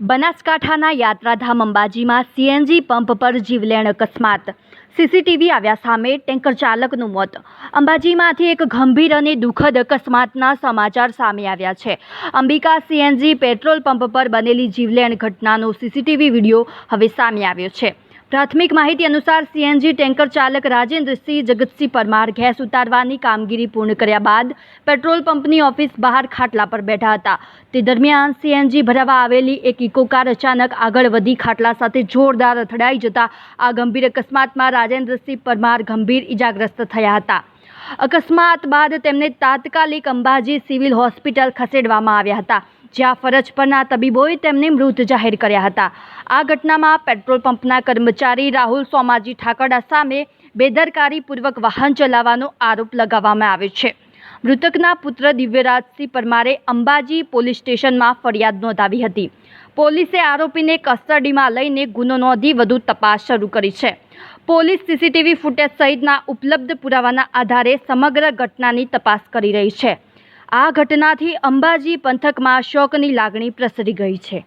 બનાસકાંઠાના યાત્રાધામ અંબાજીમાં સીએનજી પંપ પર જીવલેણ અકસ્માત. સીસીટીવી આવ્યા સામે, ટેન્કર ચાલકનું મોત. અંબાજીમાંથી એક ગંભીર અને દુઃખદ અકસ્માતના સમાચાર સામે આવ્યા છે. અંબિકા સીએનજી પેટ્રોલ પંપ પર બનેલી જીવલેણ ઘટનાનો સીસીટીવી વિડીયો હવે સામે આવ્યો છે. પ્રાથમિક માહિતી અનુસાર સીએનજી ટેન્કર ચાલક રાજેન્દ્રસિંહ જગતસિંહ પરમાર ગેસ ઉતારવાની કામગીરી પૂર્ણ કર્યા બાદ પેટ્રોલ પંપની ઓફિસ બહાર ખાટલા પર બેઠા હતા. તે દરમિયાન સીએનજી ભરાવા આવેલી એક ઇકો કાર અચાનક આગળ વધી ખાટલા સાથે જોરદાર અથડાઈ જતા આ ગંભીર અકસ્માતમાં રાજેન્દ્રસિંહ પરમાર ગંભીર ઇજાગ્રસ્ત થયા હતા. અકસ્માત બાદ તેમને તાત્કાલિક અંબાજી સિવિલ હોસ્પિટલ ખસેડવામાં આવ્યા હતા, જ્યાં ફરજ પરના તબીબોએ તેમને મૃત જાહેર કર્યા હતા. આ ઘટનામાં પેટ્રોલ પંપના કર્મચારી રાહુલ સોમાજી ઠાકડા સામે બેદરકારીપૂર્વક વાહન ચલાવવાનો આરોપ લગાવવામાં આવ્યો છે. મૃતકના પુત્ર દિવ્યરાજસિંહ પરમારે અંબાજી પોલીસ સ્ટેશનમાં ફરિયાદ નોંધાવી હતી. પોલીસે આરોપીને કસ્ટડીમાં લઈને ગુનો નોંધી વધુ તપાસ શરૂ કરી છે. પોલીસ સીસીટીવી ફૂટેજ સહિતના ઉપલબ્ધ પુરાવાના આધારે સમગ્ર ઘટનાની તપાસ કરી રહી છે. આ ઘટનાથી અંબાજી પંથકમાં શોકની લાગણી પ્રસરી ગઈ છે.